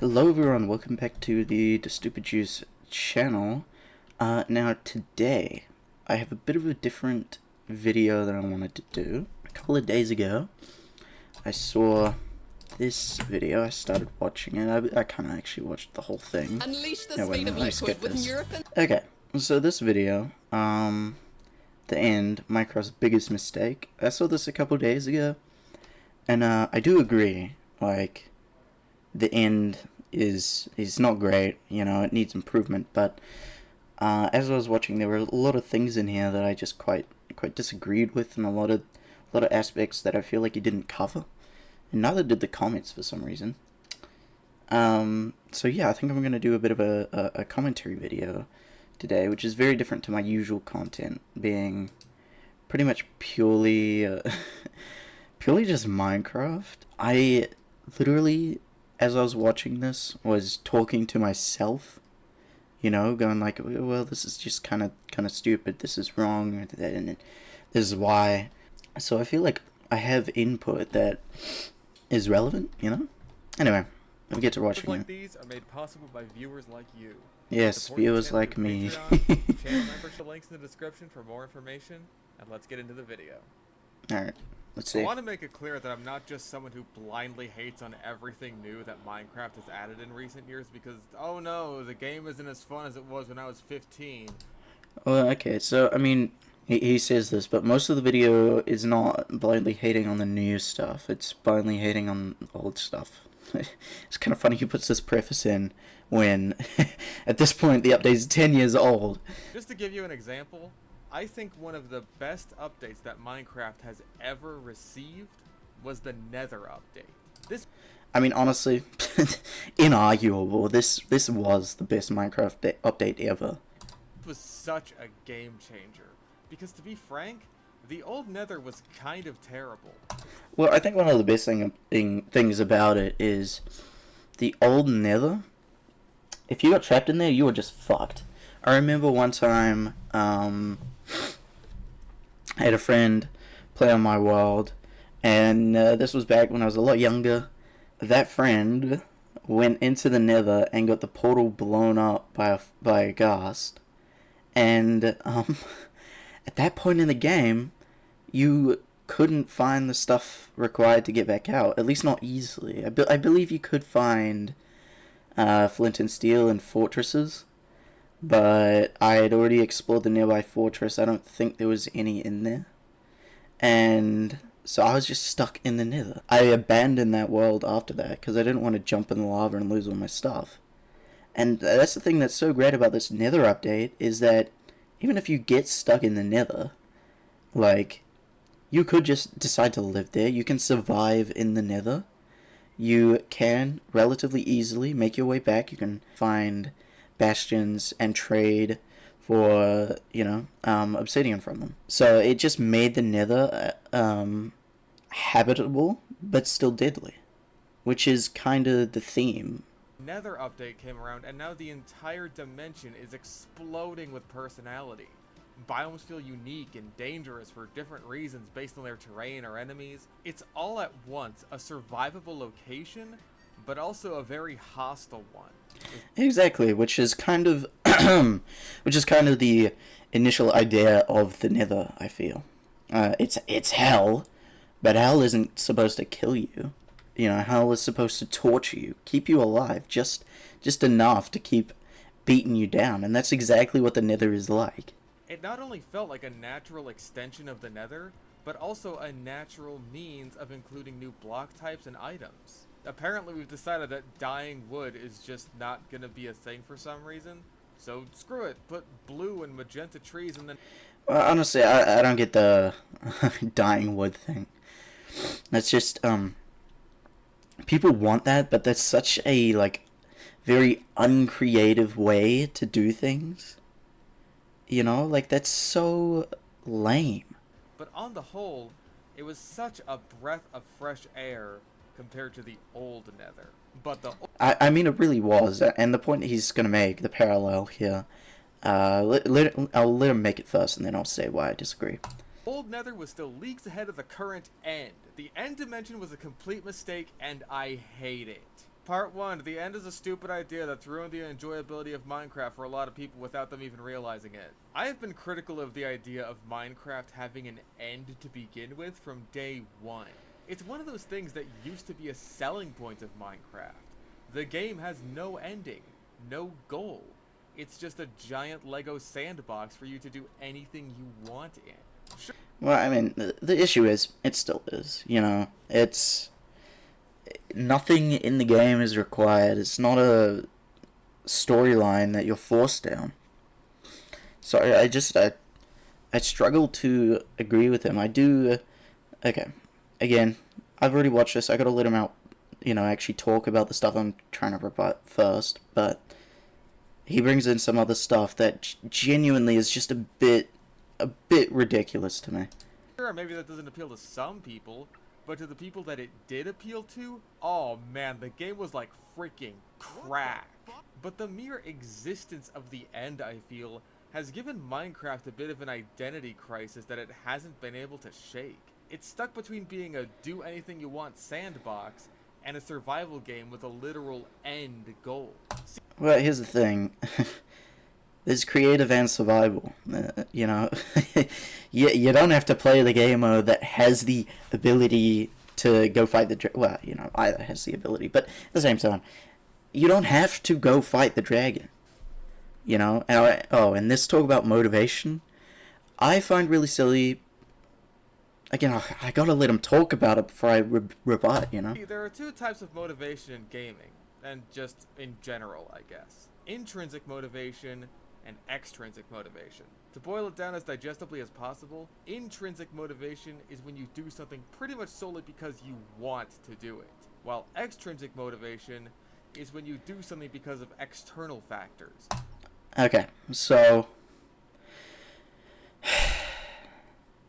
Hello everyone, welcome back to the Stupid Juice channel. Now today, I have a bit of a different video that I wanted to do. A couple of days ago, I saw this video, I started watching it, I kind of actually watched the whole thing. Unleash the No, wait, speed of let me liquid skip with this. Nurofen. Okay, so this video, the end, Minecraft's biggest mistake. I saw this a couple days ago, and I do agree, like, the end is not great, you know, it needs improvement, but as I was watching, there were a lot of things in here that I just quite disagreed with, and a lot of aspects that I feel like he didn't cover, and neither did the comments for some reason. So yeah, I think I'm going to do a bit of a commentary video today, which is very different to my usual content, being pretty much purely purely just Minecraft. I literally, as I was watching this, was talking to myself, you know, going like, well, this is just kind of stupid, this is wrong, and this is why. So I feel like I have input that is relevant, you know? Anyway, let me get to watching like it. These are made possible by viewers like you. Yes, Support the viewers channel like through me. Patreon, channel membership links in the description for more information, and let's get into the video. Alright, let's I see. want to make it clear that I'm not just someone who blindly hates on everything new that Minecraft has added in recent years because, oh no, the game isn't as fun as it was when I was 15. Well, okay, so, I mean, he says this, but most of the video is not blindly hating on the new stuff, it's blindly hating on old stuff. It's kind of funny he puts this preface in when, at this point, the update is 10 years old. Just to give you an example, I think one of the best updates that Minecraft has ever received was the Nether update. I mean, honestly, inarguable, this was the best Minecraft update ever. Was such a game changer, because to be frank, the old Nether was kind of terrible. Well, I think one of the best things about it is the old Nether. If you got trapped in there, you were just fucked. I remember one time, I had a friend play on my world, and this was back when I was a lot younger. That friend went into the Nether and got the portal blown up by a ghast, and at that point in the game, you couldn't find the stuff required to get back out, at least not easily. I believe you could find flint and steel and fortresses, but I had already explored the nearby fortress. I don't think there was any in there, and so I was just stuck in the Nether. I abandoned that world after that because I didn't want to jump in the lava and lose all my stuff. And that's the thing that's so great about this Nether update, is that even if you get stuck in the Nether, like, you could just decide to live there. You can survive in the Nether. You can relatively easily make your way back. You can find bastions and trade for, you know, obsidian from them. So it just made the Nether habitable, but still deadly, which is kind of the theme. Nether update came around, and now the entire dimension is exploding with personality. Biomes feel unique and dangerous for different reasons based on their terrain or enemies. It's all at once a survivable location, but also a very hostile one. Exactly, which is kind of the initial idea of the Nether, I feel. It's hell, but hell isn't supposed to kill you. You know, hell is supposed to torture you, keep you alive, just enough to keep beating you down, and that's exactly what the Nether is like. It not only felt like a natural extension of the Nether, but also a natural means of including new block types and items. Apparently we've decided that dyeing wood is just not gonna be a thing for some reason, so screw it, put blue and magenta trees and then... Well, honestly, I don't get the dyeing wood thing. That's just, people want that, but that's such a, like, very uncreative way to do things. You know, like, that's so lame. But on the whole, it was such a breath of fresh air compared to the old Nether. But the... I mean, it really was, and the point he's going to make, the parallel here, I'll let him make it first, and then I'll say why I disagree. Old Nether was still leagues ahead of the current end. The end dimension was a complete mistake, and I hate it. Part 1. The end is a stupid idea that's ruined the enjoyability of Minecraft for a lot of people without them even realizing it. I have been critical of the idea of Minecraft having an end to begin with from day one. It's one of those things that used to be a selling point of Minecraft. The game has no ending, no goal. It's just a giant Lego sandbox for you to do anything you want in. Sure. Well, I mean, the issue is, it still is, you know, it's... Nothing in the game is required. It's not a storyline that you're forced down. So I struggle to agree with him. I do... Okay, again, I've already watched this. I gotta let him out, you know, actually talk about the stuff I'm trying to rebut first, but he brings in some other stuff that genuinely is just a bit ridiculous to me. Sure, maybe that doesn't appeal to some people, but to the people that it did appeal to, oh man, the game was like freaking crack. But the mere existence of the end, I feel, has given Minecraft a bit of an identity crisis that it hasn't been able to shake. It's stuck between being a do-anything-you-want sandbox and a survival game with a literal end goal. Well, here's the thing. There's creative and survival. You know, you don't have to play the game mode that has the ability to go fight the well, you know, either has the ability, but at the same time, you don't have to go fight the dragon. You know, and this talk about motivation, I find really silly. Again, I gotta let him talk about it before I rebut, you know? There are two types of motivation in gaming, and just in general, I guess. Intrinsic motivation and extrinsic motivation. To boil it down as digestibly as possible, intrinsic motivation is when you do something pretty much solely because you want to do it, while extrinsic motivation is when you do something because of external factors. Okay, so...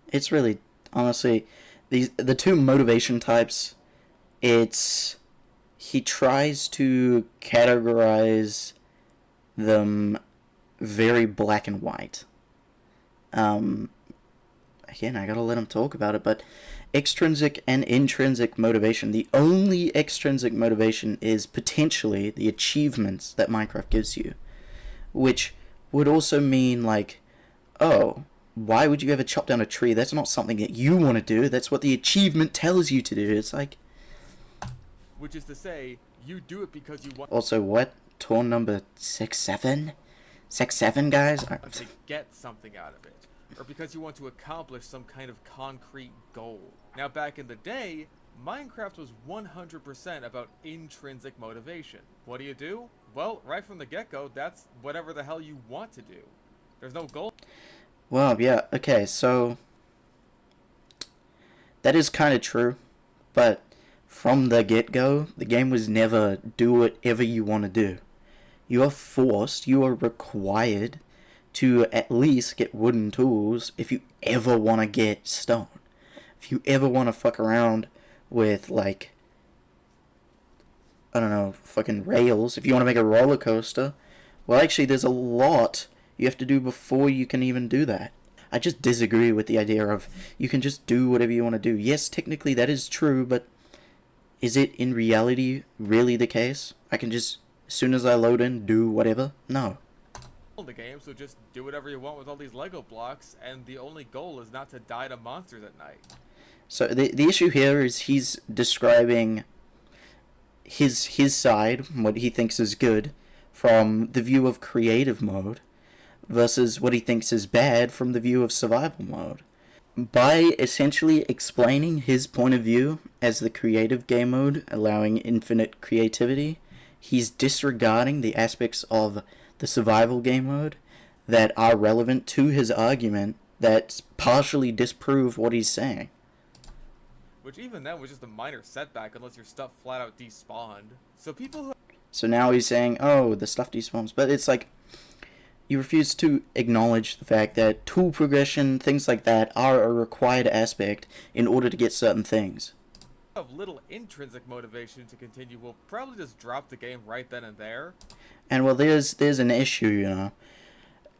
It's really... Honestly, the two motivation types, he tries to categorize them very black and white. Again, I gotta let him talk about it, but extrinsic and intrinsic motivation, the only extrinsic motivation is potentially the achievements that Minecraft gives you, which would also mean, like, oh, why would you ever chop down a tree? That's not something that you want to do. That's what the achievement tells you to do. It's like... Which is to say, you do it because you want... Also, what? Tour number 6-7? 6-7, guys? To get something out of it. Or because you want to accomplish some kind of concrete goal. Now, back in the day, Minecraft was 100% about intrinsic motivation. What do? Well, right from the get-go, that's whatever the hell you want to do. There's no goal. Well, yeah, okay, so that is kind of true, but from the get-go, the game was never do whatever you want to do. You are forced, you are required to at least get wooden tools if you ever want to get stone. If you ever want to fuck around with, like, I don't know, fucking rails, if you want to make a roller coaster, well, actually, there's a lot you have to do before you can even do that. I just disagree with the idea of you can just do whatever you want to do. Yes, technically that is true, but is it in reality really the case? I can just, as soon as I load in, do whatever? No. The game, so just do whatever you want with all these Lego blocks, and the only goal is not to die to monsters at night. So the issue here is he's describing his side, what he thinks is good, from the view of creative mode, versus what he thinks is bad from the view of survival mode. By essentially explaining his point of view as the creative game mode, allowing infinite creativity, he's disregarding the aspects of the survival game mode that are relevant to his argument that partially disprove what he's saying. Which even then was just a minor setback unless your stuff flat out despawned. So now he's saying, oh, the stuff despawns, but it's like, you refuse to acknowledge the fact that tool progression, things like that, are a required aspect in order to get certain things. Of little intrinsic motivation to continue will probably just drop the game right then and there. And well, there's an issue, you know.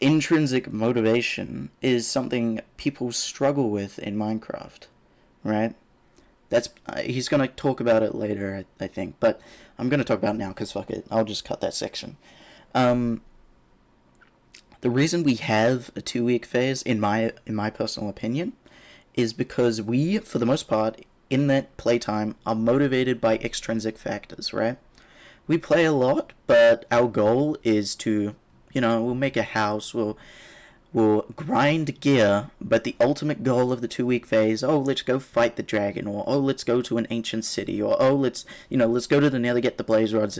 Intrinsic motivation is something people struggle with in Minecraft, right? That's he's gonna talk about it later, I think. But I'm gonna talk about it now because fuck it, I'll just cut that section. Um, the reason we have a 2 week phase, in my personal opinion, is because we, for the most part, in that playtime, are motivated by extrinsic factors, right? We play a lot, but our goal is to, we'll make a house, we'll grind gear, but the ultimate goal of the 2 week phase, oh, let's go fight the dragon, or oh, let's go to an ancient city, or oh, let's go to the nether, get the blaze rods,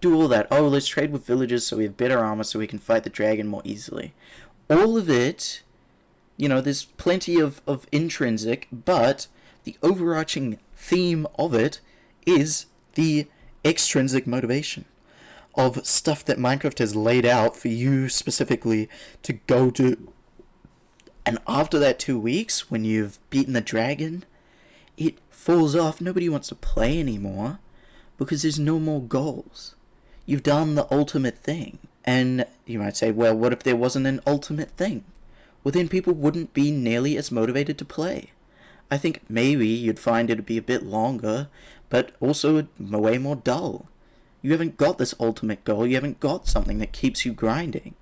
do all that. Oh, let's trade with villagers so we have better armor so we can fight the dragon more easily. All of it, there's plenty of intrinsic, but the overarching theme of it is the extrinsic motivation of stuff that Minecraft has laid out for you specifically to go to. And after that 2 weeks, when you've beaten the dragon, it falls off. Nobody wants to play anymore because there's no more goals. You've done the ultimate thing. And you might say, well, what if there wasn't an ultimate thing? Well, then people wouldn't be nearly as motivated to play. I think maybe you'd find it'd be a bit longer, but also way more dull. You haven't got this ultimate goal, you haven't got something that keeps you grinding.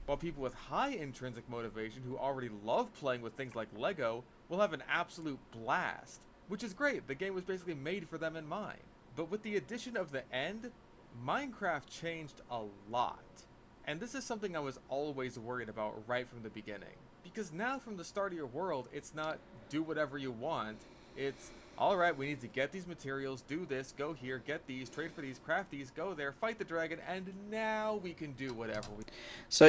While people with high intrinsic motivation who already love playing with things like Lego will have an absolute blast, which is great. The game was basically made for them in mind. But with the addition of the end, Minecraft changed a lot. And this is something I was always worried about right from the beginning. Because now from the start of your world, it's not do whatever you want, it's alright, we need to get these materials, do this, go here, get these, trade for these, craft these, go there, fight the dragon, and now we can do whatever we... So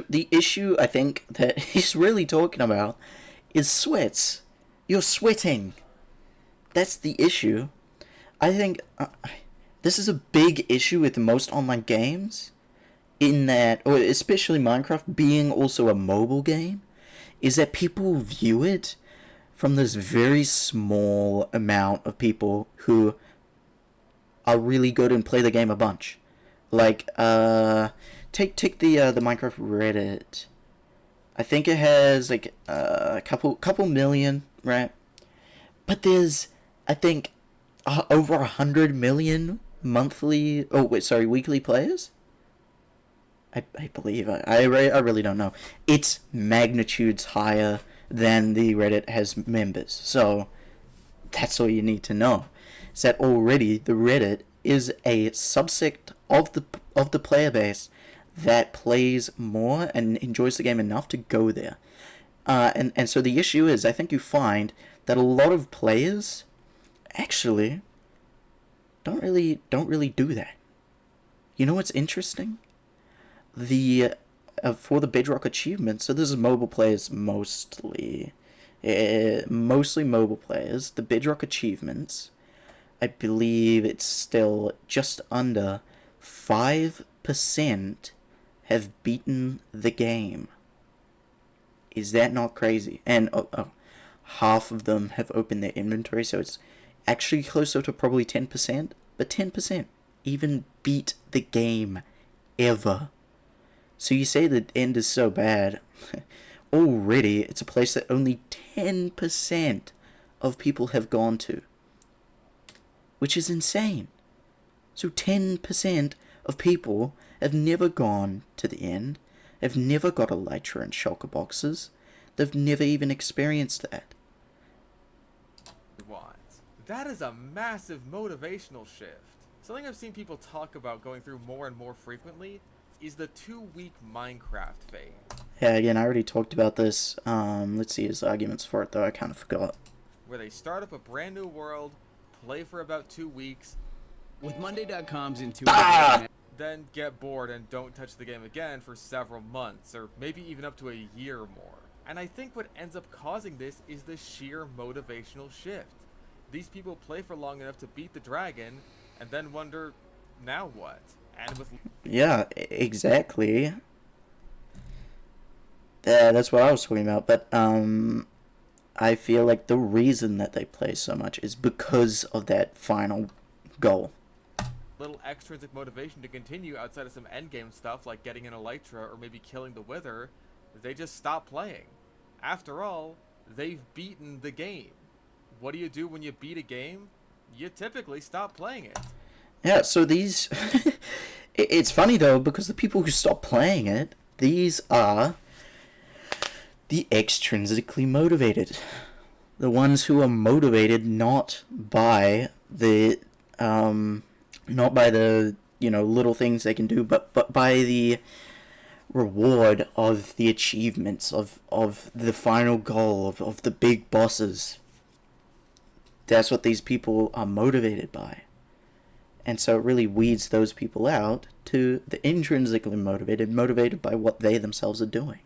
the issue I think that he's really talking about is sweats. You're sweating. That's the issue. I think this is a big issue with most online games, in that, or especially Minecraft being also a mobile game, is that people view it from this very small amount of people who are really good and play the game a bunch. Like, take the Minecraft Reddit. I think it has like a couple million, right? But there's, I think, over 100 million weekly players. I believe I really don't know. It's magnitudes higher than the Reddit has members. So that's all you need to know. Is that already the Reddit is a subsect of the player base that plays more and enjoys the game enough to go there. And so the issue is, I think you find that a lot of players actually don't really do that. You know what's interesting? For the Bedrock achievement, so this is mobile players mostly mobile players, the Bedrock achievements, I believe it's still just under 5% have beaten the game. Is that not crazy? And half of them have opened their inventory, so it's actually closer to probably 10%, but 10% even beat the game ever. So you say the end is so bad. Already, it's a place that only 10% of people have gone to. Which is insane. So 10% of people have never gone to the end, have never got elytra and shulker boxes, they've never even experienced that. That is a massive motivational shift. Something I've seen people talk about going through more and more frequently is the 2-week Minecraft phase. Yeah, again, I already talked about this. Let's see his arguments for it, though. I kind of forgot. Where they start up a brand new world, play for about 2 weeks, with Monday.com's into then get bored and don't touch the game again for several months, or maybe even up to a year or more. And I think what ends up causing this is the sheer motivational shift. These people play for long enough to beat the dragon, and then wonder, now what? And with... Yeah, exactly. That's what I was talking about, but I feel like the reason that they play so much is because of that final goal. Little extrinsic motivation to continue outside of some endgame stuff like getting an elytra or maybe killing the wither, they just stop playing. After all, they've beaten the game. what do you do when you beat a game? You typically stop playing it. Yeah, so these... It's funny, though, because the people who stop playing it, these are the extrinsically motivated. The ones who are motivated not by the, little things they can do, but by the reward of the achievements, of the final goal, of the big bosses. That's what these people are motivated by. And so it really weeds those people out to the intrinsically motivated by what they themselves are doing.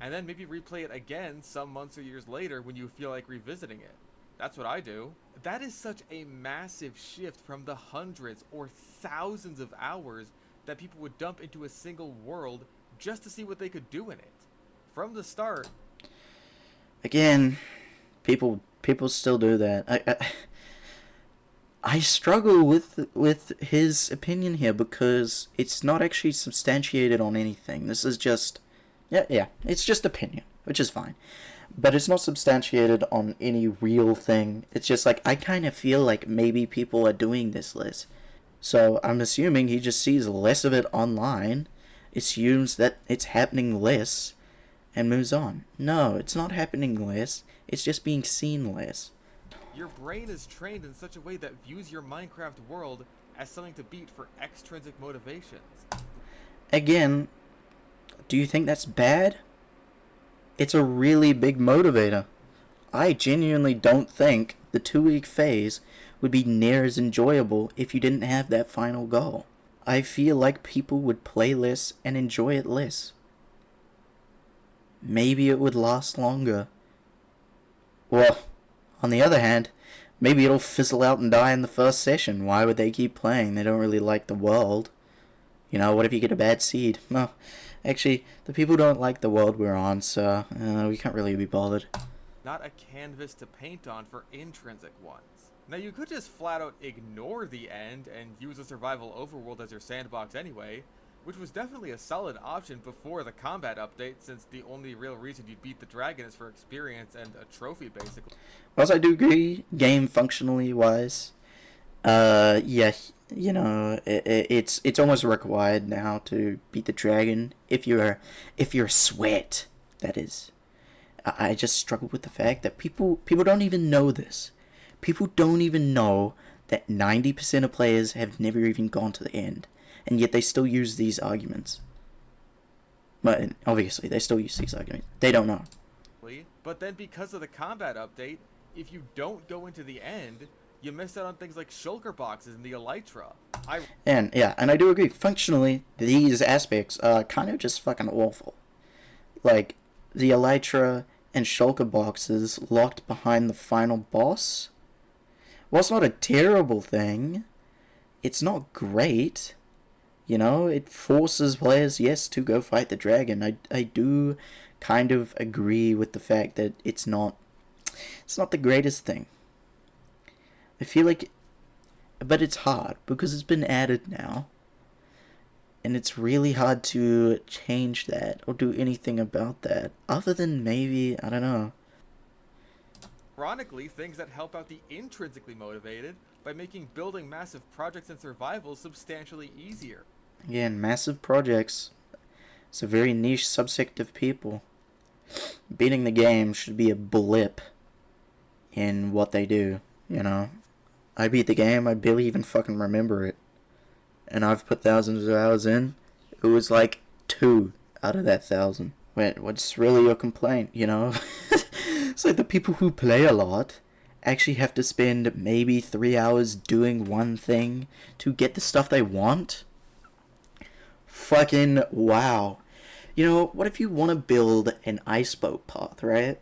And then maybe replay it again some months or years later when you feel like revisiting it. That's what I do. That is such a massive shift from the hundreds or thousands of hours that people would dump into a single world just to see what they could do in it. From the start. Again, people still do that. I struggle with his opinion here because it's not actually substantiated on anything. This is just, it's just opinion, which is fine. But it's not substantiated on any real thing. It's just like, I kind of feel like maybe people are doing this less. So I'm assuming he just sees less of it online, assumes that it's happening less, and moves on. No, it's not happening less. It's just being seen less. Your brain is trained in such a way that views your Minecraft world as something to beat for extrinsic motivations. Again, do you think that's bad? It's a really big motivator. I genuinely don't think the 2-week phase would be near as enjoyable if you didn't have that final goal. I feel like people would play less and enjoy it less. Maybe it would last longer. Well, on the other hand, maybe it'll fizzle out and die in the first session. Why would they keep playing? They don't really like the world. You know, what if you get a bad seed? No, actually, the people don't like the world we're on, so we can't really be bothered. Not a canvas to paint on for intrinsic ones. Now, you could just flat out ignore the end and use a survival overworld as your sandbox anyway, which was definitely a solid option before the combat update, since the only real reason you'd beat the dragon is for experience and a trophy, basically. Also, I do agree, game functionally wise, you know, it's almost required now to beat the dragon if you're sweat, that is. I just struggle with the fact that people don't even know this. People don't even know that 90% of players have never even gone to the end, and yet they still use these arguments. But obviously, they still use these arguments. They don't know. But then because of the combat update, if you don't go into the end, you miss out on things like shulker boxes and the elytra. And I do agree. Functionally, these aspects are kind of just fucking awful. Like, the elytra and shulker boxes locked behind the final boss. Well, it's not a terrible thing. It's not great. You know, it forces players, yes, to go fight the dragon. I do kind of agree with the fact that it's not the greatest thing. I feel like, but it's hard because it's been added now. And it's really hard to change that or do anything about that other than maybe, I don't know. Ironically, things that help out the intrinsically motivated by making building massive projects and survival substantially easier. Again, massive projects. It's a very niche subsect of people. Beating the game should be a blip in what they do, you know. I beat the game, I barely even fucking remember it. And I've put thousands of hours in. It was like 2 out of that 1,000. What's really your complaint, you know? It's like the people who play a lot actually have to spend maybe 3 hours doing one thing to get the stuff they want. Fucking wow. You know, what if you want to build an ice boat path, right?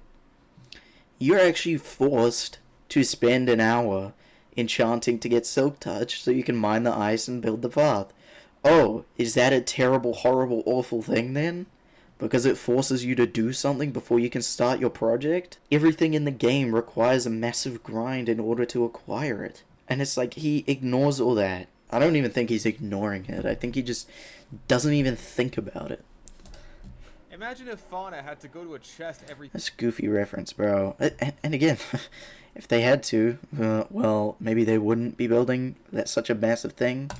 You're actually forced to spend an hour enchanting to get Silk Touch so you can mine the ice and build the path. Oh, is that a terrible, horrible, awful thing then? Because it forces you to do something before you can start your project? Everything in the game requires a massive grind in order to acquire it. And it's like he ignores all that. I don't even think he's ignoring it. I think he just doesn't even think about it. Imagine if Fauna had to go to a chest every That's a goofy reference, bro. And again, if they had to, well, maybe they wouldn't be building that such a massive thing.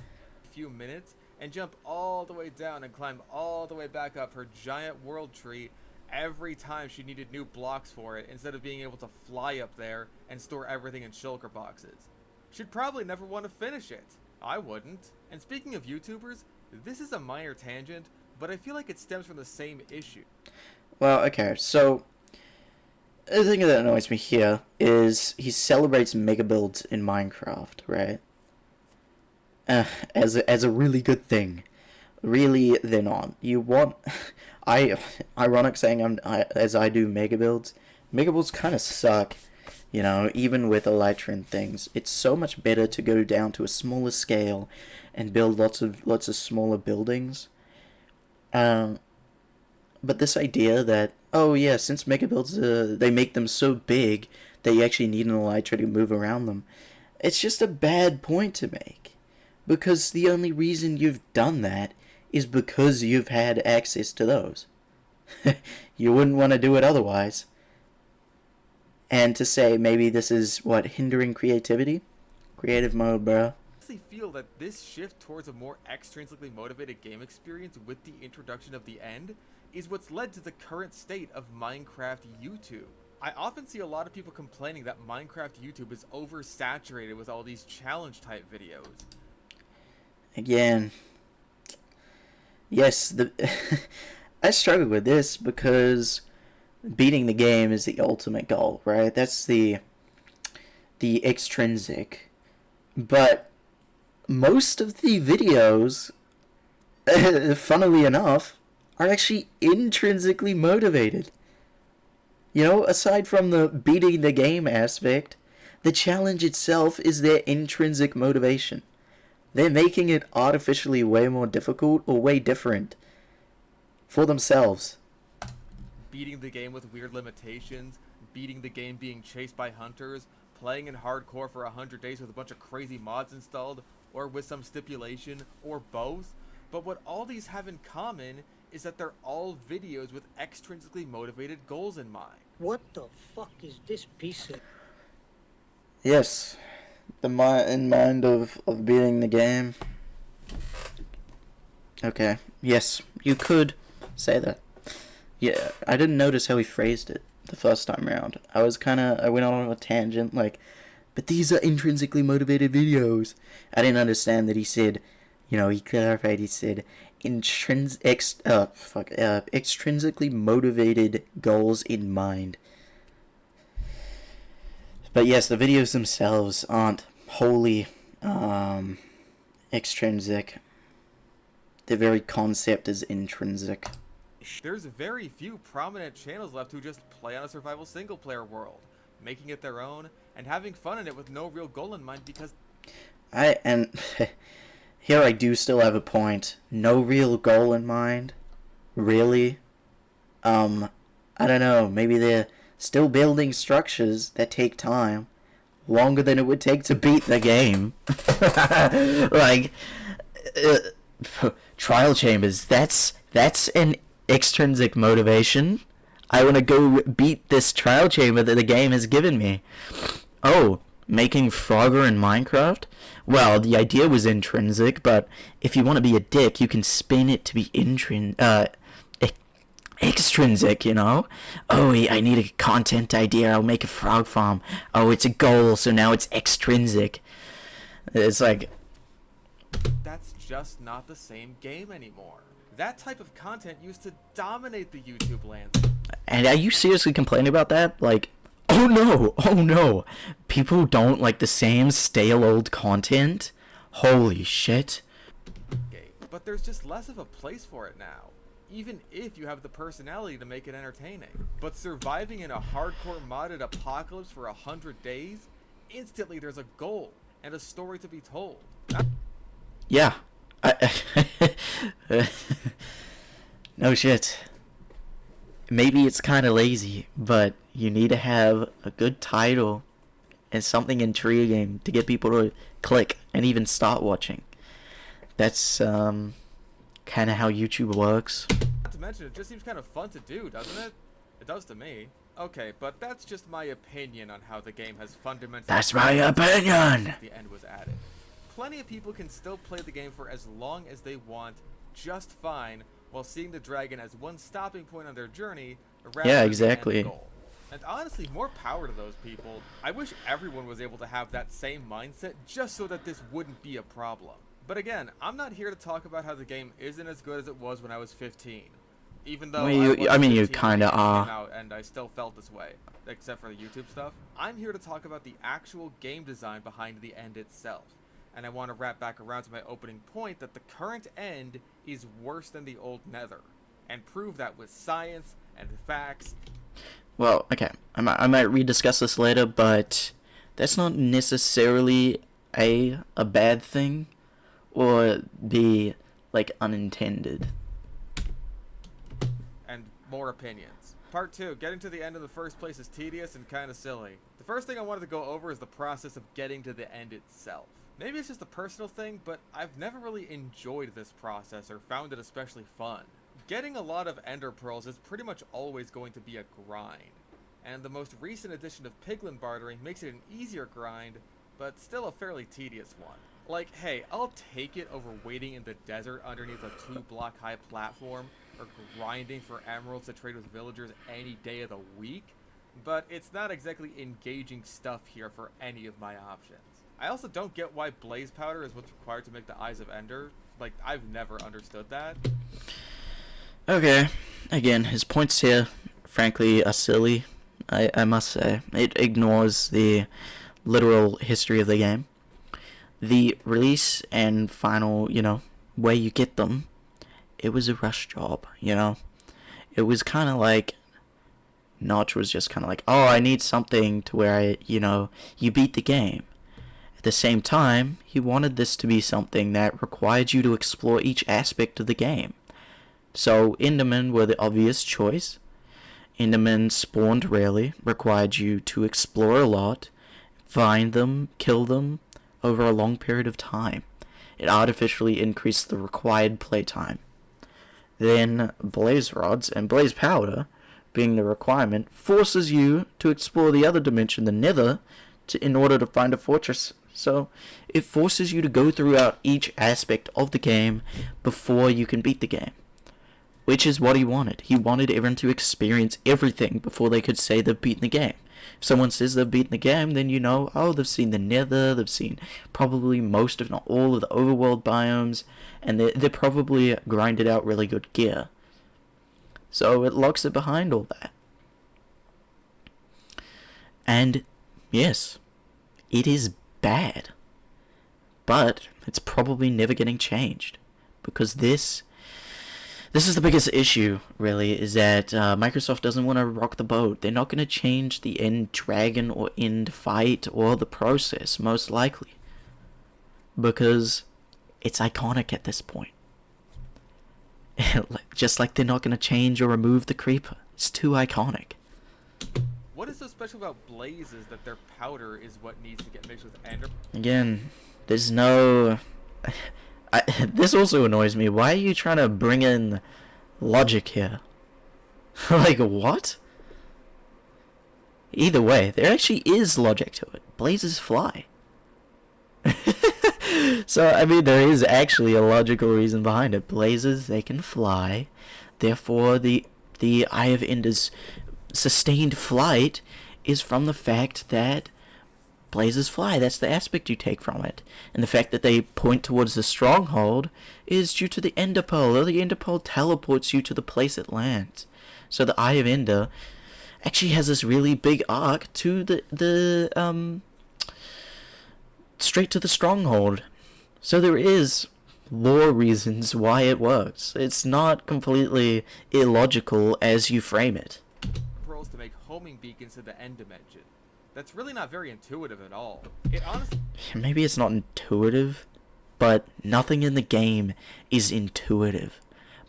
few minutes and jump all the way down and climb all the way back up her giant world tree every time she needed new blocks for it, instead of being able to fly up there and store everything in shulker boxes. She'd probably never want to finish it. I wouldn't. And speaking of YouTubers, this is a minor tangent, but I feel like it stems from the same issue. Well, okay, so the thing that annoys me here is he celebrates mega builds in Minecraft, right? As a really good thing. Really, they're not. You want... ironic saying as I do mega builds. Mega builds kind of suck, you know, even with elytra and things. It's so much better to go down to a smaller scale and build lots of smaller buildings. But this idea that, oh yeah, since mega builds, they make them so big that you actually need an elytra to move around them, it's just a bad point to make. Because the only reason you've done that is because you've had access to those. You wouldn't want to do it otherwise. And to say maybe this is, what, hindering creativity? Creative mode, bro. I feel that this shift towards a more extrinsically motivated game experience with the introduction of the end is what's led to the current state of Minecraft YouTube. I often see a lot of people complaining that Minecraft YouTube is oversaturated with all these challenge type videos. Again, yes, I struggle with this because beating the game is the ultimate goal, right? That's the extrinsic. But most of the videos, funnily enough, are actually intrinsically motivated. You know, aside from the beating the game aspect, the challenge itself is their intrinsic motivation. They're making it artificially way more difficult or way different for themselves. Beating the game with weird limitations, beating the game being chased by hunters, playing in hardcore for 100 days with a bunch of crazy mods installed, or with some stipulation, or both. But what all these have in common is that they're all videos with extrinsically motivated goals in mind. What the fuck is this piece of... Yes, in mind of beating the game. Okay, yes, you could say that. Yeah, I didn't notice how he phrased it the first time around. I went on a tangent, like, but these are intrinsically motivated videos. I didn't understand that he said, you know, he clarified, he said, extrinsically motivated goals in mind. But yes, the videos themselves aren't wholly extrinsic. The very concept is intrinsic. There's very few prominent channels left who just play on a survival single-player world, making it their own, and having fun in it with no real goal in mind because... Here I do still have a point. No real goal in mind? Really? I don't know, maybe they're still building structures that take time. Longer than it would take to beat the game. Like, trial chambers, that's an extrinsic motivation. I want to go beat this trial chamber that the game has given me. Oh, making Frogger in Minecraft? Well, the idea was intrinsic, but if you want to be a dick, you can spin it to be extrinsic, you know? Oh, I need a content idea, I'll make a frog farm. Oh, it's a goal, so now it's extrinsic. It's like... That's just not the same game anymore. That type of content used to dominate the YouTube landscape. And are you seriously complaining about that? Like, oh no, people don't like the same stale old content? Holy shit. But there's just less of a place for it now, even if you have the personality to make it entertaining. But surviving in a hardcore modded apocalypse for 100 days, instantly there's a goal and a story to be told. Yeah. No shit. Maybe it's kind of lazy, but you need to have a good title and something intriguing to get people to click and even start watching. That's kind of how YouTube works. Not to mention, it just seems kind of fun to do, doesn't it? It does to me. Okay, but that's just my opinion on how the game has fundamentally... That's my opinion! The end was added. Plenty of people can still play the game for as long as they want, just fine, while seeing the dragon as one stopping point on their journey, rather Yeah, than exactly. the end goal. And honestly, more power to those people. I wish everyone was able to have that same mindset, just so that this wouldn't be a problem. But again, I'm not here to talk about how the game isn't as good as it was when I was 15. Even though Well, you I kinda are. came out and I still felt this way, except for the YouTube stuff. I'm here to talk about the actual game design behind the end itself. And I want to wrap back around to my opening point that the current end is worse than the old Nether. And prove that with science and facts. Well, okay, I might rediscuss this later, but that's not necessarily a bad thing, or B, like, unintended. And more opinions. Part 2, getting to the end in the first place is tedious and kind of silly. The first thing I wanted to go over is the process of getting to the end itself. Maybe it's just a personal thing, but I've never really enjoyed this process or found it especially fun. Getting a lot of ender pearls is pretty much always going to be a grind, and the most recent addition of piglin bartering makes it an easier grind, but still a fairly tedious one. Like, hey, I'll take it over waiting in the desert underneath a 2-block high platform, or grinding for emeralds to trade with villagers any day of the week, but it's not exactly engaging stuff here for any of my options. I also don't get why blaze powder is what's required to make the Eyes of Ender. Like, I've never understood that. Okay, again, his points here, frankly, are silly, I must say. It ignores the literal history of the game. The release and final, way you get them, it was a rush job, It was kind of like, Notch was just kind of like, oh, I need something to where you beat the game. At the same time, he wanted this to be something that required you to explore each aspect of the game. So, Endermen were the obvious choice. Endermen spawned rarely, required you to explore a lot, find them, kill them, over a long period of time. It artificially increased the required playtime. Then, blaze rods and blaze powder, being the requirement, forces you to explore the other dimension, the Nether, in order to find a fortress. So, it forces you to go throughout each aspect of the game before you can beat the game. Which is what he wanted. He wanted everyone to experience everything before they could say they've beaten the game. If someone says they've beaten the game, then they've seen the Nether, they've seen probably most, if not all, of the overworld biomes, and they're probably grinded out really good gear. So it locks it behind all that. And, yes, it is bad. But it's probably never getting changed. Because this is the biggest issue, really, is that Microsoft doesn't want to rock the boat. They're not going to change the end dragon or end fight or the process, most likely. Because it's iconic at this point. Just like they're not going to change or remove the creeper. It's too iconic. What is so special about blazes that their powder is what needs to get mixed with ender? Again, there's no... this also annoys me. Why are you trying to bring in logic here? Like, what? Either way, there actually is logic to it. Blazes fly. So, I mean, there is actually a logical reason behind it. Blazes, they can fly. Therefore, the Eye of Ender's sustained flight is from the fact that blazes fly. That's the aspect you take from it. And the fact that they point towards the stronghold is due to the Ender Pearl, or the Ender Pearl teleports you to the place it lands. So the Eye of Ender actually has this really big arc to the straight to the stronghold. So there is lore reasons why it works. It's not completely illogical as you frame it. Pearls to make homing beacons to the end dimension. That's really not very intuitive at all. It honestly... Maybe it's not intuitive, but nothing in the game is intuitive.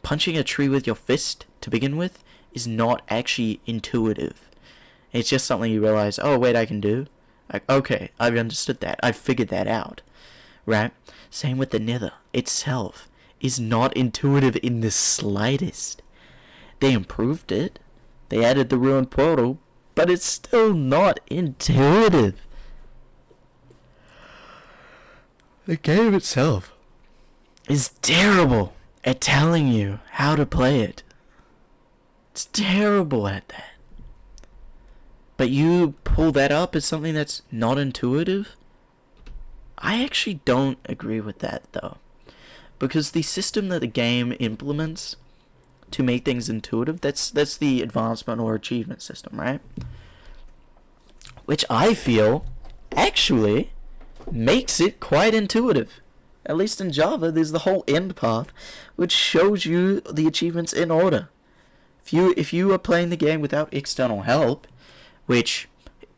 Punching a tree with your fist, to begin with, is not actually intuitive. It's just something you realize, oh wait, I can do. Like, okay, I've understood that. I've figured that out. Right? Same with the Nether itself. Is not intuitive in the slightest. They improved it. They added the ruined portal, but it's still not intuitive. The game itself is terrible at telling you how to play it. It's terrible at that. But you pull that up as something that's not intuitive? I actually don't agree with that, though. Because the system that the game implements to make things intuitive, that's the advancement or achievement system, right? Which I feel actually makes it quite intuitive. At least in Java, there's the whole end path, which shows you the achievements in order. If you are playing the game without external help, which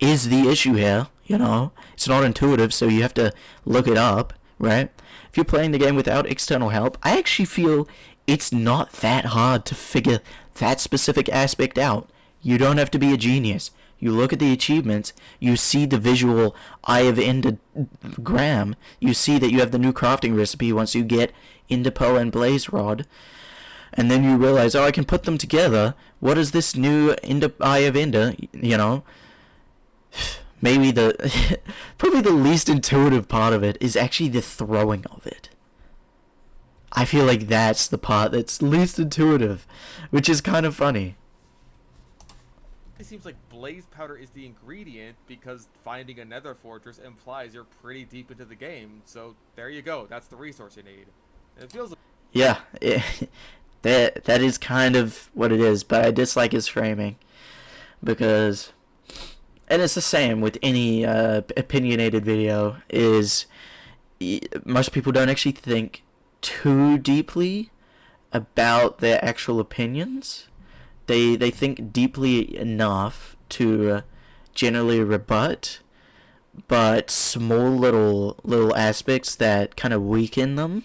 is the issue here, it's not intuitive, so you have to look it up, right? If you're playing the game without external help, I actually feel it's not that hard to figure that specific aspect out. You don't have to be a genius. You look at the achievements, you see the visual Eye of Endergram, you see that you have the new crafting recipe once you get Ender Pearl and Blaze Rod, and then you realize, I can put them together. What is this new Eye of Ender, Maybe probably the least intuitive part of it is actually the throwing of it. I feel like that's the part that's least intuitive, which is kind of funny. It seems like blaze powder is the ingredient because finding a nether fortress implies you're pretty deep into the game. So there you go. That's the resource you need. And it feels. Yeah, that is kind of what it is. But I dislike his framing because, and it's the same with any opinionated video. Is most people don't actually think too deeply about their actual opinions. They think deeply enough to generally rebut, but small little aspects that kind of weaken them,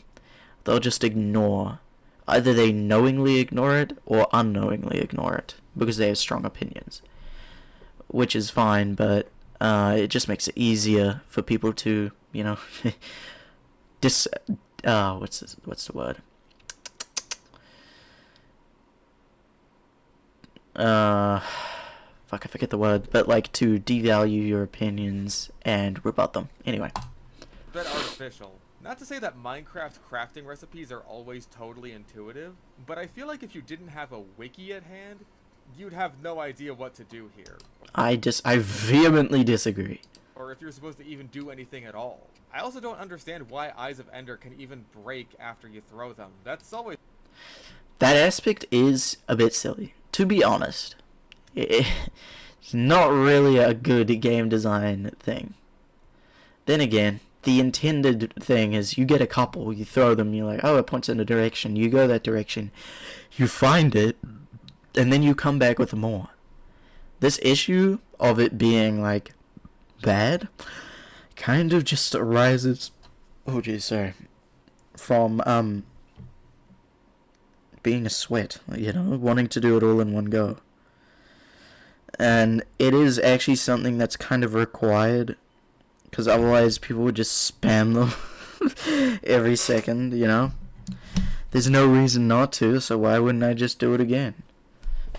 they'll just ignore. Either they knowingly ignore it or unknowingly ignore it because they have strong opinions, which is fine, but it just makes it easier for people to, what's the word? I forget the word, but to devalue your opinions and rebut them. Anyway. Bit artificial. Not to say that Minecraft crafting recipes are always totally intuitive, but I feel like if you didn't have a wiki at hand, you'd have no idea what to do here. I vehemently disagree. Or if you're supposed to even do anything at all. I also don't understand why Eyes of Ender can even break after you throw them. That's always... That aspect is a bit silly, to be honest. It's not really a good game design thing. Then again, the intended thing is you get a couple, you throw them, you're like, oh, it points in a direction, you go that direction, you find it, and then you come back with more. This issue of it being, bad, kind of just arises, from, being a sweat, wanting to do it all in one go. And it is actually something that's kind of required, because otherwise people would just spam them every second, There's no reason not to, so why wouldn't I just do it again?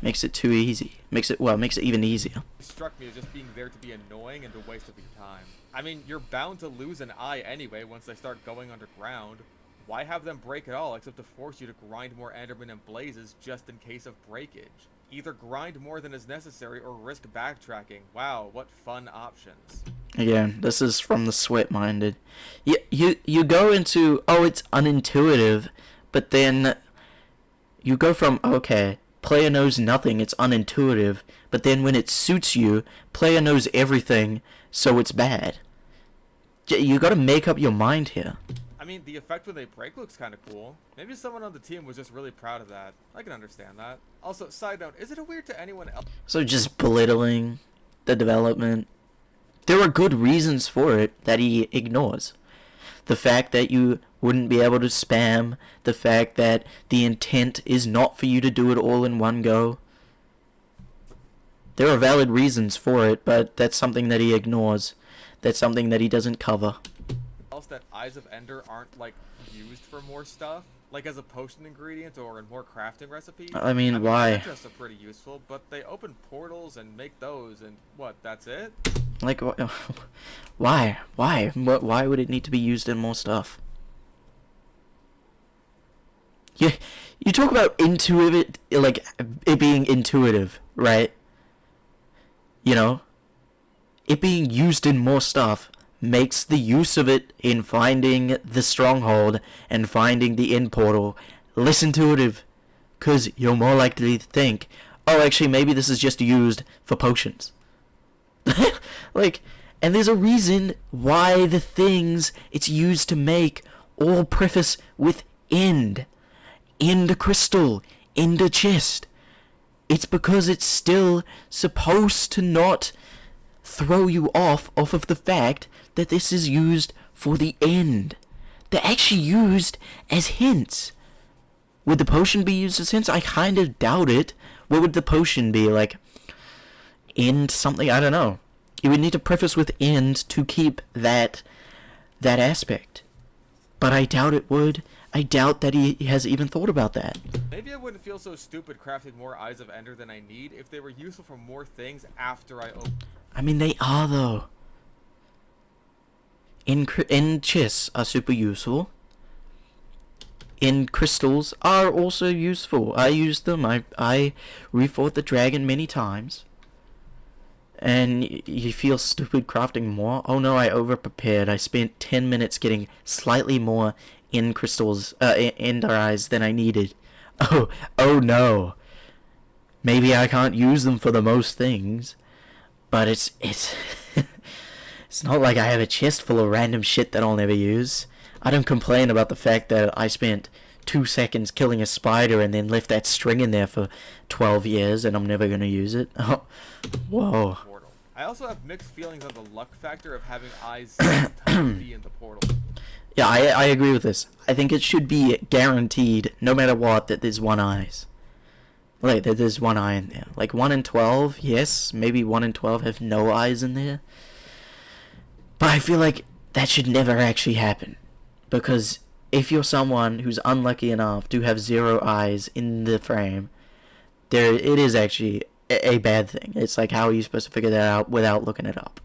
Makes it too easy. Makes it even easier. It struck me as just being there to be annoying and a waste of your time. I mean, you're bound to lose an eye anyway once they start going underground. Why have them break at all except to force you to grind more Enderman and Blazes just in case of breakage? Either grind more than is necessary or risk backtracking. Wow, what fun options. Again, this is from the sweat-minded. You go into, it's unintuitive, but then you go from, okay, player knows nothing, it's unintuitive, but then when it suits you, player knows everything, so it's bad. You gotta make up your mind here. I mean, the effect when they break looks kind of cool. Maybe someone on the team was just really proud of that. I can understand that. Also, side note, is it weird to anyone else? So just belittling the development. There are good reasons for it that he ignores. The fact that you wouldn't be able to spam. The fact that the intent is not for you to do it all in one go. There are valid reasons for it, but that's something that he ignores. That's something that he doesn't cover. else that Eyes of Ender aren't, like, used for more stuff? Like as a potion ingredient or in more crafting recipes? I mean, why? Just are pretty useful, but they open portals and make those, and what, that's it? Like, why? Why? Why would it need to be used in more stuff? You talk about intuitive, like, it being intuitive, right? You know? It being used in more stuff makes the use of it in finding the stronghold and finding the end portal less intuitive, because you're more likely to think, oh, actually, maybe this is just used for potions. Like, and there's a reason why the things it's used to make all preface with end crystal, end chest. It's because it's still supposed to not throw you off of the fact that this is used for the end. They're actually used as hints. Would the potion be used as hints? I kind of doubt it. What would the potion be? Like, end something? I don't know. You would need to preface with end to keep that aspect. But I doubt it would. I doubt that he has even thought about that. Maybe I wouldn't feel so stupid crafting more Eyes of Ender than I need if they were useful for more things after I open. I mean, they are, though. End chests are super useful. End crystals are also useful. I used them. I refought the dragon many times. And you feel stupid crafting more? Oh no, I over-prepared. I spent 10 minutes getting slightly more end crystals, ender eyes than I needed. Oh no. Maybe I can't use them for the most things. But it's it's not like I have a chest full of random shit that I'll never use. I don't complain about the fact that I spent 2 seconds killing a spider and then left that string in there for 12 years and I'm never gonna use it. Oh, whoa. I also have mixed feelings on the luck factor of having eyes 6 times be in the portal. Yeah, I agree with this. I think it should be guaranteed, no matter what, that there's one eyes. Like, that there's one eye in there. Like, 1 in 12, yes, maybe 1 in 12 have no eyes in there. But I feel like that should never actually happen. Because if you're someone who's unlucky enough to have 0 eyes in the frame, it is actually a bad thing. It's like, how are you supposed to figure that out without looking it up?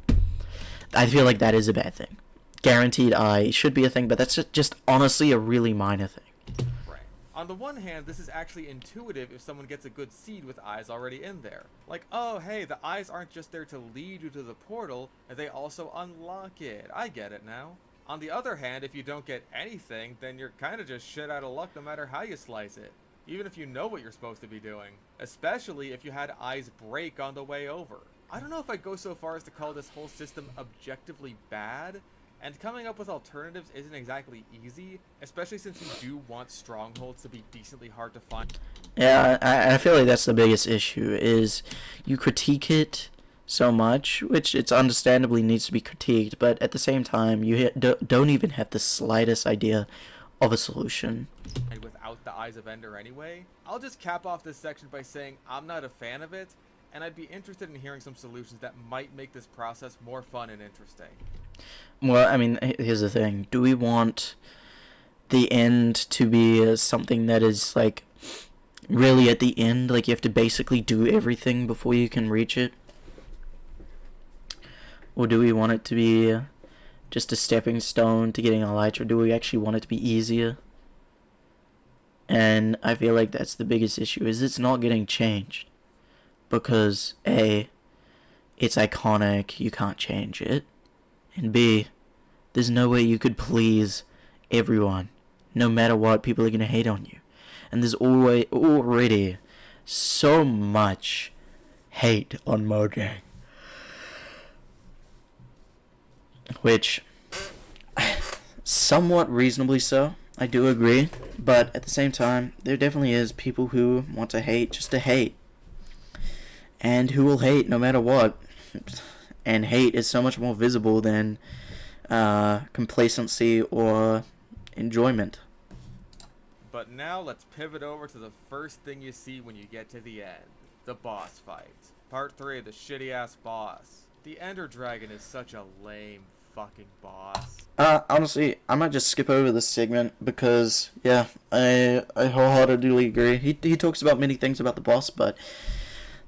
I feel like that is a bad thing. Guaranteed eye should be a thing, but that's just honestly a really minor thing. Right. On the one hand, this is actually intuitive if someone gets a good seed with eyes already in there. Like, oh hey, the eyes aren't just there to lead you to the portal, they also unlock it. I get it now. On the other hand, if you don't get anything, then you're kind of just shit out of luck no matter how you slice it. Even if you know what you're supposed to be doing. Especially if you had eyes break on the way over. I don't know if I'd go so far as to call this whole system objectively bad, and coming up with alternatives isn't exactly easy, especially since you do want strongholds to be decently hard to find. Yeah, I feel like that's the biggest issue, is you critique it so much, which it's understandably needs to be critiqued, but at the same time, you don't even have the slightest idea of a solution. And without the Eyes of Ender anyway, I'll just cap off this section by saying I'm not a fan of it, and I'd be interested in hearing some solutions that might make this process more fun and interesting. Well, I mean, here's the thing. Do we want the end to be something that is, like, really at the end? Like, you have to basically do everything before you can reach it? Or do we want it to be just a stepping stone to getting Elytra? Do we actually want it to be easier? And I feel like that's the biggest issue, is it's not getting changed. Because, A, it's iconic, you can't change it. And B, there's no way you could please everyone. No matter what, people are going to hate on you. And there's already so much hate on Mojang. Which, somewhat reasonably so, I do agree. But at the same time, there definitely is people who want to hate just to hate. And who will hate no matter what. And hate is so much more visible than complacency or enjoyment. But now let's pivot over to the first thing you see when you get to the end. The boss fight. Part 3 of the shitty ass boss. The Ender Dragon is such a lame fucking boss. Honestly, I might just skip over this segment because, yeah, I wholeheartedly agree. He talks about many things about the boss, but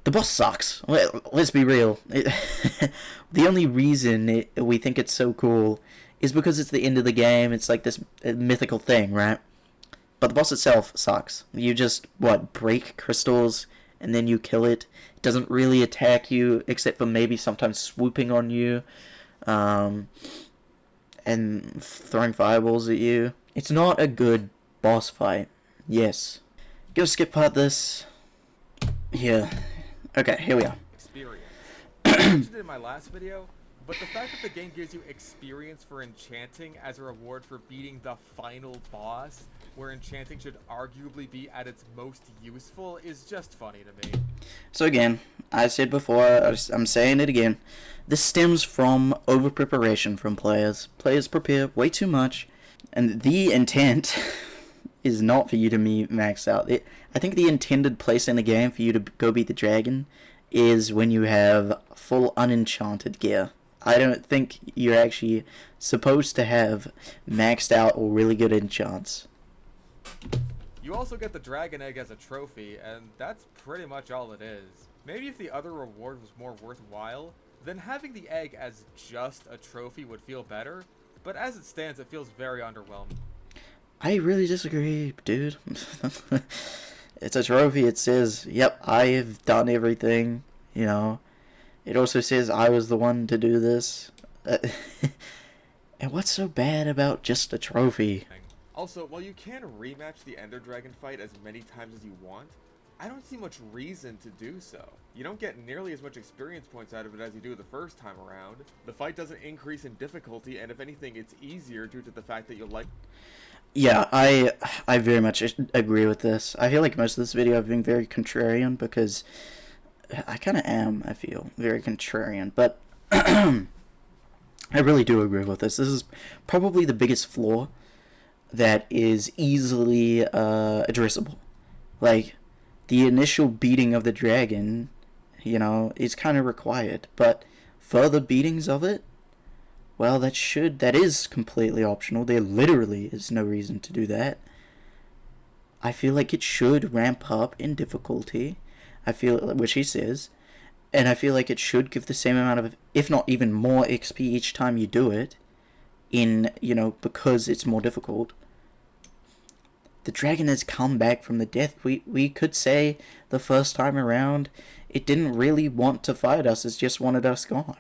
the boss sucks. Let's be real. The only reason we think it's so cool is because it's the end of the game. It's like this mythical thing, right? But the boss itself sucks. You just, break crystals and then you kill it. It doesn't really attack you except for maybe sometimes swooping on you. And throwing fireballs at you. It's not a good boss fight. Yes. Go skip part this. Here. Okay, here we are. Experience. I mentioned it in my last video, but the fact that the game gives you experience for enchanting as a reward for beating the final boss, where enchanting should arguably be at its most useful, is just funny to me. So again, I said before, I'm saying it again, this stems from over-preparation from players. Players prepare way too much, and the intent is not for you to be maxed out. I think the intended place in the game for you to go beat the dragon is when you have full unenchanted gear. I don't think you're actually supposed to have maxed out or really good enchants. You also get the dragon egg as a trophy, and that's pretty much all it is. Maybe if the other reward was more worthwhile, then having the egg as just a trophy would feel better, but as it stands, it feels very underwhelming. I really disagree, dude. It's a trophy. It says, yep, I have done everything, you know. It also says I was the one to do this. And what's so bad about just a trophy? Also, while you can rematch the Ender Dragon fight as many times as you want, I don't see much reason to do so. You don't get nearly as much experience points out of it as you do the first time around. The fight doesn't increase in difficulty, and if anything, it's easier due to the fact that you'll like... Yeah, I very much agree with this. I feel like most of this video I've been very contrarian because I kind of am, I feel, very contrarian. But I really do agree with this. This is probably the biggest flaw that is easily addressable. Like, the initial beating of the dragon, you know, is kind of required. But further beatings of it, well, that is completely optional. There literally is no reason to do that. I feel like it should ramp up in difficulty. Which he says, and I feel like it should give the same amount of, if not even more XP each time you do it, because it's more difficult. The dragon has come back from the death. We could say the first time around, it didn't really want to fight us, it just wanted us gone.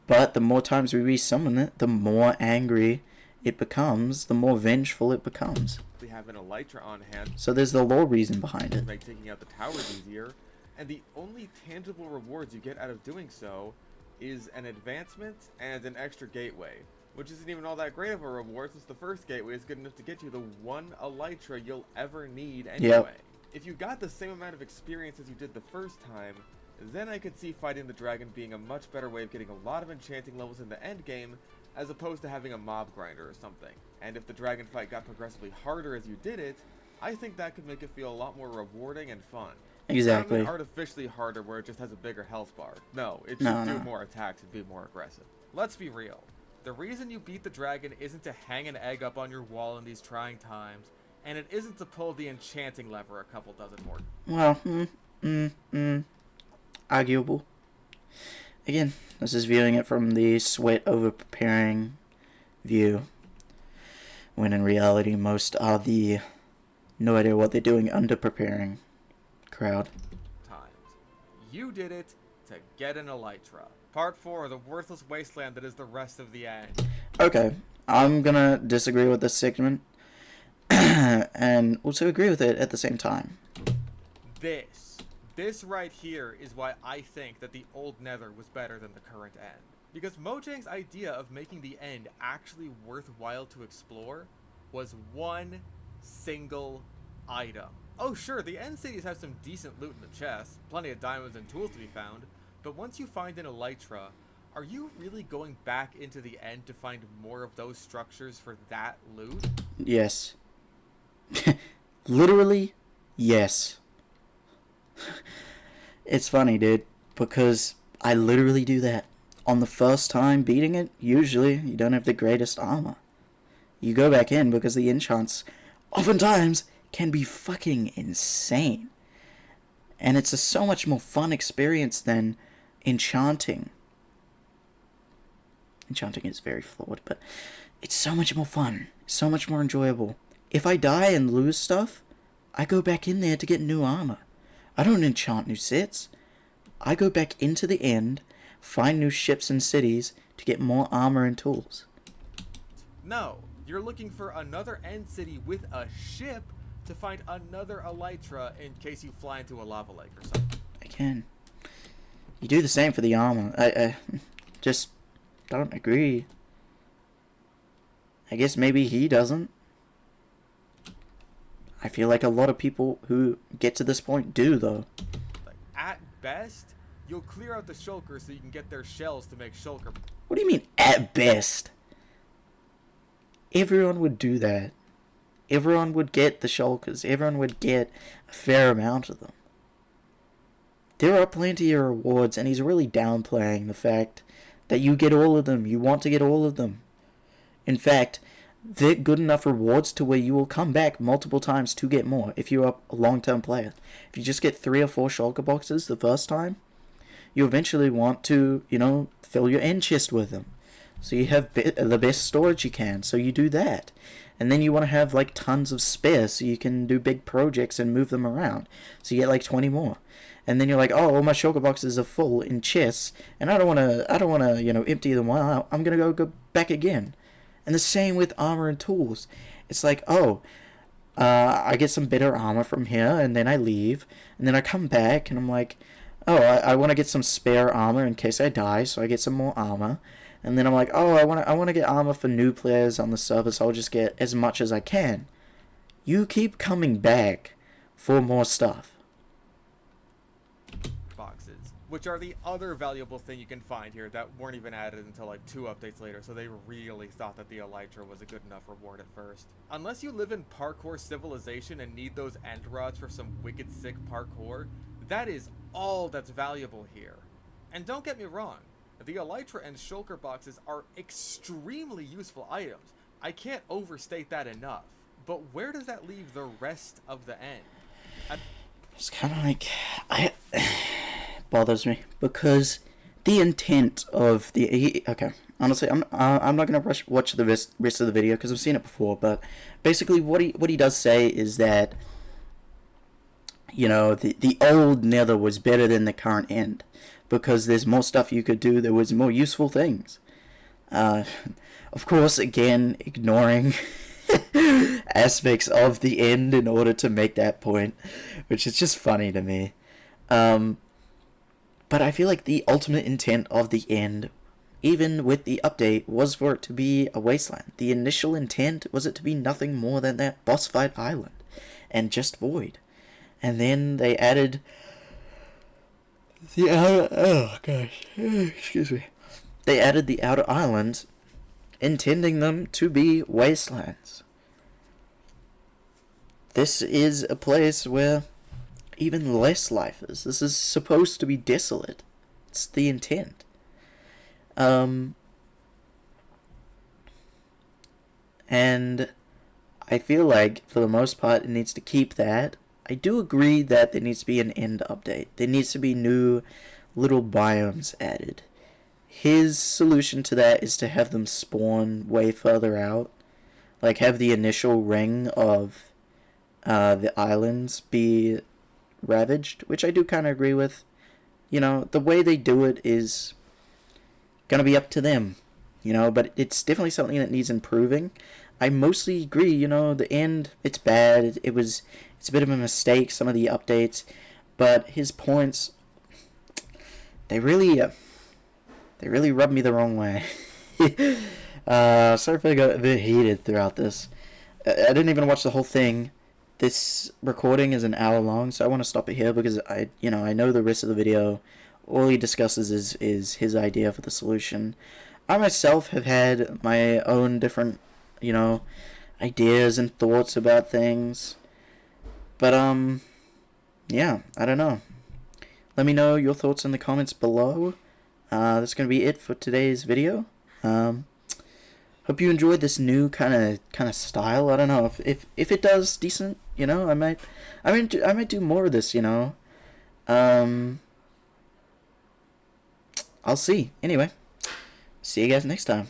But the more times we resummon it, the more angry it becomes, the more vengeful it becomes. We have an Elytra on hand. So there's the lore reason behind it. Make taking out the towers easier, and the only tangible rewards you get out of doing so is an advancement and an extra gateway, which isn't even all that great of a reward since the first gateway is good enough to get you the one Elytra you'll ever need anyway. Yep. If you got the same amount of experience as you did the first time, then I could see fighting the dragon being a much better way of getting a lot of enchanting levels in the end game, as opposed to having a mob grinder or something. And if the dragon fight got progressively harder as you did it, I think that could make it feel a lot more rewarding and fun. Exactly. Not artificially harder where it just has a bigger health bar. No, it should do more attacks and be more aggressive. Let's be real. The reason you beat the dragon isn't to hang an egg up on your wall in these trying times, and it isn't to pull the enchanting lever a couple dozen more. Well, arguable. Again, this is viewing it from the sweat over preparing view, when in reality most are the no idea what they're doing under preparing crowd. Times. You did it to get an Elytra. Part 4, the worthless wasteland that is the rest of the end. Okay, I'm gonna disagree with this segment and also agree with it at the same time. This right here is why I think that the old Nether was better than the current end. Because Mojang's idea of making the end actually worthwhile to explore was one single item. Oh sure, the end cities have some decent loot in the chests, plenty of diamonds and tools to be found, but once you find an Elytra, are you really going back into the end to find more of those structures for that loot? Yes. Literally, yes. It's funny, dude, because I literally do that on the first time beating it, usually you don't have the greatest armor. You go back in because the enchants oftentimes can be fucking insane. And it's a so much more fun experience than enchanting. Enchanting is very flawed, but it's so much more fun, so much more enjoyable. If I die and lose stuff, I go back in there to get new armor. I don't enchant new sets. I go back into the end, find new ships and cities to get more armor and tools. No, you're looking for another end city with a ship to find another elytra in case you fly into a lava lake or something. I can. You do the same for the armor. I just don't agree. I guess maybe he doesn't. I feel like a lot of people who get to this point do, though. Like, at best, you'll clear out the shulkers so you can get their shells to make shulker. What do you mean, at best? Everyone would do that. Everyone would get the shulkers. Everyone would get a fair amount of them. There are plenty of rewards, and he's really downplaying the fact that you get all of them. You want to get all of them. In fact, they're good enough rewards to where you will come back multiple times to get more if you're a long-term player. If you just get 3 or 4 shulker boxes the first time, you eventually want to, fill your end chest with them. So you have the best storage you can, so you do that. And then you want to have like tons of spares so you can do big projects and move them around. So you get like 20 more. And then you're like, oh, all my shulker boxes are full in chests, and I don't want to, empty them out. I'm going to go back again. And the same with armor and tools. It's like, I get some better armor from here, and then I leave, and then I come back, and I'm like, I want to get some spare armor in case I die, so I get some more armor. And then I'm like, I want to get armor for new players on the server, so I'll just get as much as I can. You keep coming back for more stuff. Boxes, which are the other valuable thing you can find here that weren't even added until like 2 updates later, so they really thought that the elytra was a good enough reward at first. Unless you live in parkour civilization and need those end rods for some wicked sick parkour, that is all that's valuable here. And don't get me wrong, the elytra and shulker boxes are extremely useful items. I can't overstate that enough. But where does that leave the rest of the end? It's kind of like, it bothers me because the intent of okay, honestly, I'm not gonna watch the rest of the video because I've seen it before. But basically, what he does say is that the old Nether was better than the current end because there's more stuff you could do. There was more useful things. Of course, again, ignoring aspects of the end in order to make that point, which is just funny to me. But I feel like the ultimate intent of the end, even with the update, was for it to be a wasteland. The initial intent was it to be nothing more than that boss fight island and just void. And then they added the outer, excuse me. They added the outer islands, intending them to be wastelands. This is a place where even less life is. This is supposed to be desolate. It's the intent. And I feel like, for the most part, it needs to keep that. I do agree that there needs to be an end update. There needs to be new little biomes added. His solution to that is to have them spawn way further out. Like, have the initial ring of the islands be ravaged, which I do kind of agree with. The way they do it is gonna be up to them, but it's definitely something that needs improving. I mostly agree, the end, it's bad, it's a bit of a mistake, some of the updates, but his points, they really rub me the wrong way. Sorry if I got a bit heated throughout this. I didn't even watch the whole thing. This recording is an hour long, so I want to stop it here because I know the rest of the video, all he discusses is his idea for the solution. I myself have had my own different, ideas and thoughts about things. But, yeah, I don't know. Let me know your thoughts in the comments below. that's gonna be it for today's video. Hope you enjoyed this new kind of style. I don't know if it does decent. You know, I might do more of this. You know, I'll see. Anyway, see you guys next time.